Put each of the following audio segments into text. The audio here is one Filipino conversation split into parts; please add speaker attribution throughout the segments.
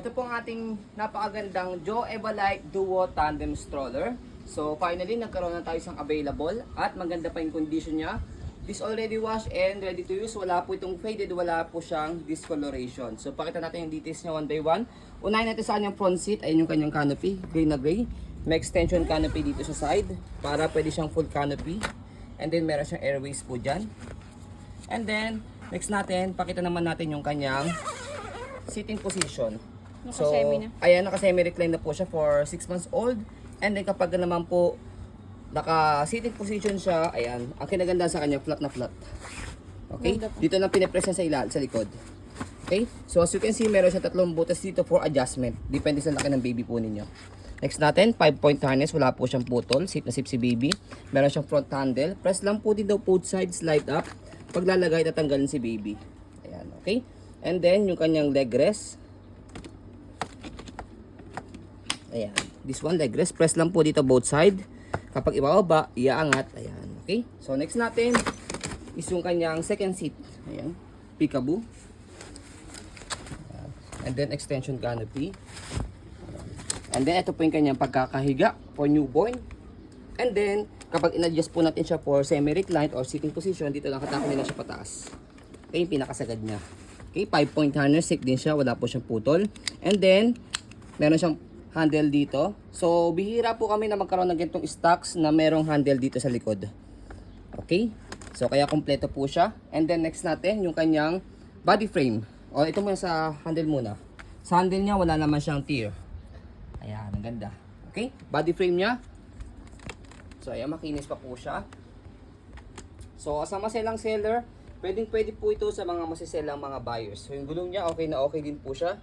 Speaker 1: Ito po ang ating napakagandang Joe Evalite Duo Tandem Stroller. So finally, nagkaroon na tayo isang available at maganda pa yung condition niya. This already washed and ready to use. Wala po itong faded, wala po siyang discoloration. So pakita natin yung details niya one by one. Unahin natin sa kanyang front seat. Ayun yung kanyang canopy, gray na gray. May extension canopy dito sa side para pwede siyang full canopy. And then meron siyang airways po dyan. And then, next natin, pakita naman natin yung kanyang sitting position. So, ayan, naka-semi-recline na po siya for 6 months old. And then kapag naman po naka-sitting position siya, ayan, ang kinaganda sa kanya, flat na flat. Okay? Dito lang pinipress sa sa likod. Okay? So, as you can see, meron siya 3 butas dito for adjustment. Depende sa laki ng baby po ninyo. Next natin, 5-point harness. Wala po siyang putol. Safe na safe si baby. Meron siyang front handle. Press lang po din daw both sides, slide up. Paglalagay, tatanggalin si baby. Ayan, okay? And then, yung kanyang leg rest. Ayan. This one, leg rest. Press lang po dito both side. Kapag ibababa, iaangat. Ayan. Okay? So, next natin is yung kanyang second seat. Ayan. Peekaboo. Ayan. And then, extension canopy. And then, ito po yung kanyang pagkakahiga for newborn. And then, kapag in-adjust po natin siya for semi-reclined or sitting position, dito lang katako nila siya pataas. Okay, yung pinakasagad niya. Okay, 5-point harness, safe din siya. Wala po siyang putol. And then, meron siyang handle dito. So, bihira po kami na magkaroon ng ganitong stocks na merong handle dito sa likod. Okay? So, kaya kompleto po siya. And then, next natin, yung kanyang body frame. O, ito muna sa handle muna. Sa handle niya, wala naman siyang tear. Ayan, ang ganda. Okay? Body frame niya. So, ayan, makinis pa po siya. So, sa maselang seller, pwede po ito sa mga masiselang mga buyers. So, yung gulong niya, okay na okay din po siya.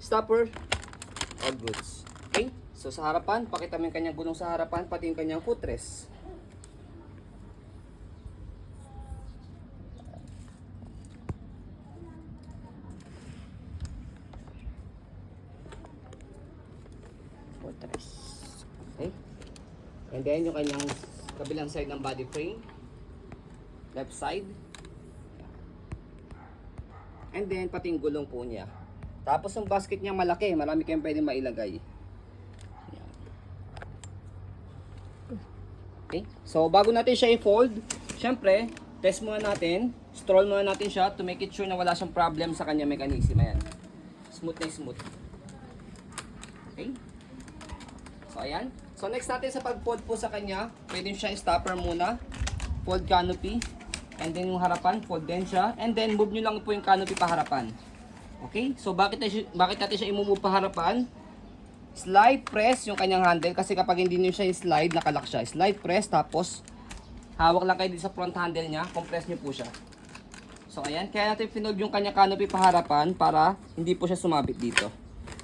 Speaker 1: Stopper. All goods. Okay? So, sa harapan, pakita mo yung kanyang gulong sa harapan, pati yung kanyang footrest. Okay? And then, yung kanyang kabilang side ng body frame. Left side. And then, pati yung gulong po niya. Tapos yung basket niya malaki, marami kayong pwedeng mailagay. Ayan. Okay? So bago natin siya i-fold, syempre, test muna natin, stroll muna natin siya to make it sure na wala siyang problem sa kanya mechanism. Ayan. Smooth na smooth. Okay? So ayan. So next natin sa pag-fold po sa kanya, pwede siya i-stopper muna. Fold canopy. And then yung harapan, fold din siya. And then move nyo lang po yung canopy pa harapan. Okay? So, bakit natin siya i-move pa harapan? Slide press yung kanyang handle. Kasi kapag hindi nyo siya i-slide, nakalock siya. Slide press, tapos hawak lang kayo dito sa front handle niya. Compress nyo po siya. So, ayan. Kaya natin pinold yung kanyang canopy pa harapan para hindi po siya sumabit dito.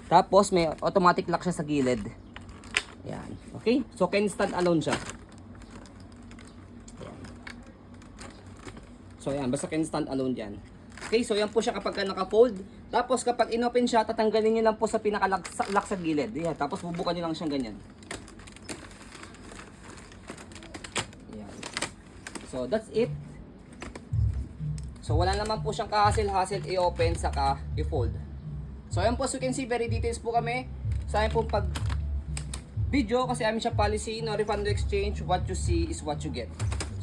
Speaker 1: Tapos, may automatic lock siya sa gilid. Ayan. Okay? So, can stand alone siya. Ayan. So, ayan. Basta can stand alone dyan. Okay, so yan po siya kapag naka-fold. Tapos kapag inopen siya, tatanggalin niyo lang po sa pinaka-lock sa gilid. Yan, tapos bubukan niyo lang siyang ganyan. Yan. So that's it. So wala naman po siyang ka-hassle i-open saka i-fold. So ayan po, so you can see very details po kami. Sa ayan po pag video kasi amin siya policy, no refund, no exchange. What you see is what you get.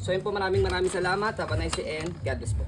Speaker 1: So ayan po, maraming salamat. Have a nice day and God bless po.